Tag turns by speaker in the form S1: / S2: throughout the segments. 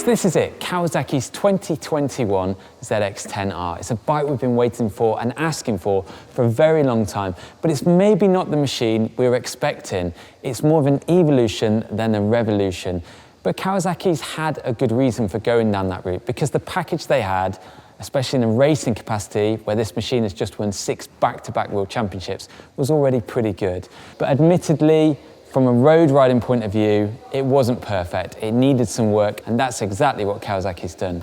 S1: So this is it, Kawasaki's 2021 ZX-10R. It's a bike we've been waiting for and asking for a very long time, but it's maybe not the machine we were expecting. It's more of an evolution than a revolution. But Kawasaki's had a good reason for going down that route, because the package they had, especially in a racing capacity where this machine has just won 6 back-to-back world championships, was already pretty good. But admittedly, from a road riding point of view, it wasn't perfect. It needed some work, and that's exactly what Kawasaki's done.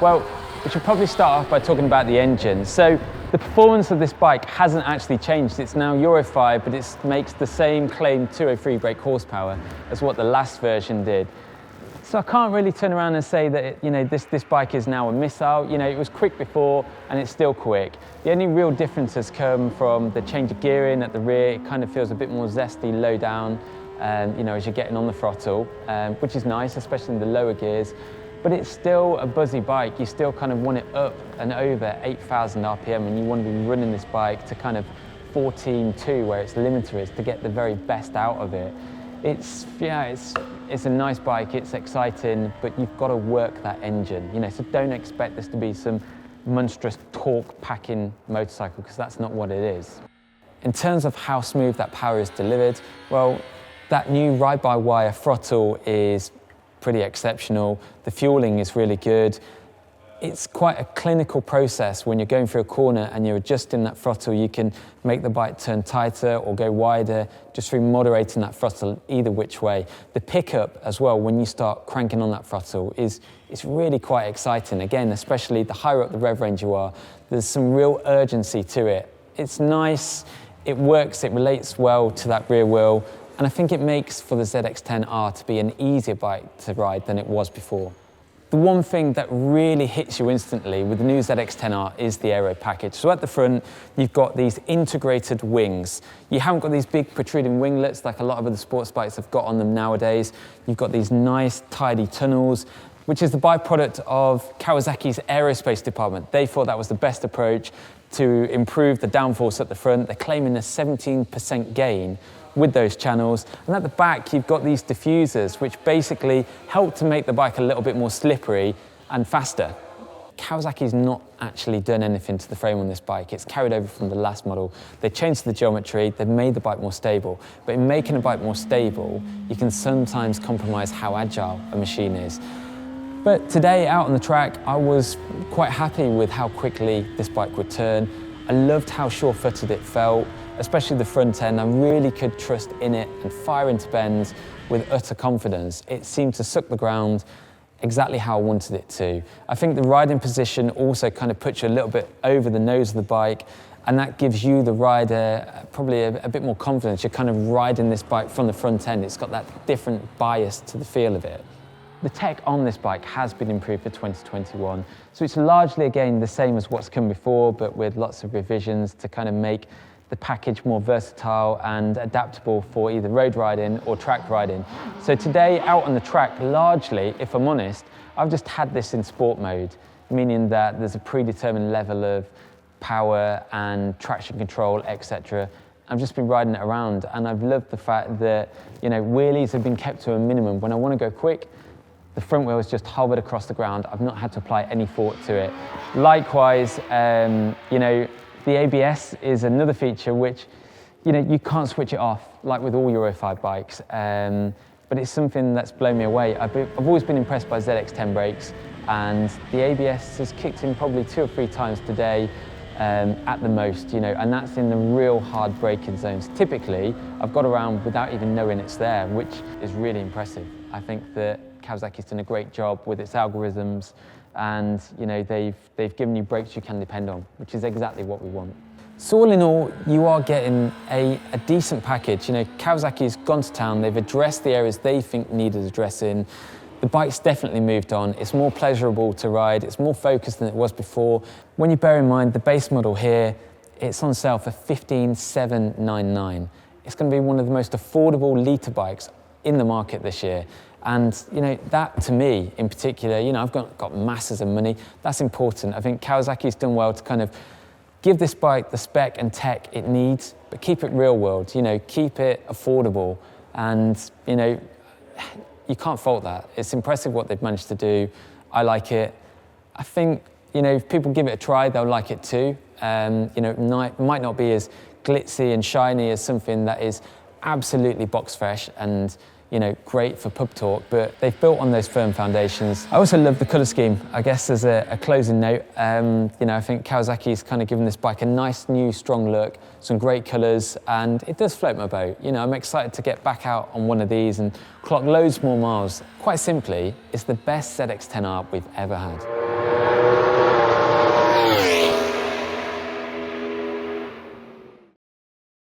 S1: Well, we should probably start off by talking about the engine. So the performance of this bike hasn't actually changed. It's now Euro 5, but it makes the same claimed 203 brake horsepower as what the last version did. So I can't really turn around and say that this bike is now a missile. It was quick before and it's still quick. The only real difference has come from the change of gearing at the rear. It kind of feels a bit more zesty, low down, as you're getting on the throttle, which is nice, especially in the lower gears. But it's still a buzzy bike. You still kind of want it up and over 8,000 RPM, and you want to be running this bike to kind of 14.2, where its limiter is, to get the very best out of it. It's a nice bike, it's exciting, but you've got to work that engine. So don't expect this to be some monstrous torque packing motorcycle, because that's not what it is. In terms of how smooth that power is delivered, well, that new ride-by-wire throttle is pretty exceptional. The fueling is really good. It's quite a clinical process when you're going through a corner and you're adjusting that throttle. You can make the bike turn tighter or go wider just through moderating that throttle either which way. The pickup as well, when you start cranking on that throttle, is really quite exciting. Again, especially the higher up the rev range you are, there's some real urgency to it. It's nice, it works, it relates well to that rear wheel. And I think it makes for the ZX-10R to be an easier bike to ride than it was before. The one thing that really hits you instantly with the new ZX-10R is the Aero package. So at the front, you've got these integrated wings. You haven't got these big protruding winglets like a lot of other sports bikes have got on them nowadays. You've got these nice, tidy tunnels, which is the byproduct of Kawasaki's aerospace department. They thought that was the best approach to improve the downforce at the front. They're claiming a 17% gain with those channels. And at the back, you've got these diffusers, which basically help to make the bike a little bit more slippery and faster. Kawasaki's not actually done anything to the frame on this bike. It's carried over from the last model. They changed the geometry, they've made the bike more stable. But in making a bike more stable, you can sometimes compromise how agile a machine is. But today, out on the track, I was quite happy with how quickly this bike would turn. I loved how sure-footed it felt, especially the front end. I really could trust in it and fire into bends with utter confidence. It seemed to suck the ground exactly how I wanted it to. I think the riding position also kind of puts you a little bit over the nose of the bike, and that gives you, the rider, probably a bit more confidence. You're kind of riding this bike from the front end. It's got that different bias to the feel of it. The tech on this bike has been improved for 2021, so it's largely, again, the same as what's come before, but with lots of revisions to kind of make the package more versatile and adaptable for either road riding or track riding. So today, out on the track, largely, if I'm honest, I've just had this in sport mode, meaning that there's a predetermined level of power and traction control, etc. I've just been riding it around, and I've loved the fact that wheelies have been kept to a minimum. When I want to go quick, the front wheel has just hovered across the ground. I've not had to apply any thought to it. Likewise, the ABS is another feature which, you can't switch it off, like with all Euro 5 bikes. But it's something that's blown me away. I've always been impressed by ZX-10 brakes, and the ABS has kicked in probably 2 or 3 times today at the most, and that's in the real hard braking zones. Typically, I've got around without even knowing it's there, which is really impressive. I think that Kawasaki's done a great job with its algorithms, and they've given you brakes you can depend on, which is exactly what we want. So all in all, you are getting a decent package. Kawasaki's gone to town, they've addressed the areas they think needed addressing. The bike's definitely moved on. It's more pleasurable to ride, it's more focused than it was before. When you bear in mind the base model here, it's on sale for $15,799. It's going to be one of the most affordable litre bikes in the market this year. And that to me in particular, I've got masses of money. That's important. I think Kawasaki's done well to kind of give this bike the spec and tech it needs, but keep it real world, keep it affordable. And, you can't fault that. It's impressive what they've managed to do. I like it. I think, if people give it a try, they'll like it too. It might not be as glitzy and shiny as something that is absolutely box fresh and great for pub talk, but they've built on those firm foundations. I also love the colour scheme. I guess as a closing note, I think Kawasaki's kind of given this bike a nice, new, strong look, some great colours, and it does float my boat. I'm excited to get back out on one of these and clock loads more miles. Quite simply, it's the best ZX-10R we've ever had.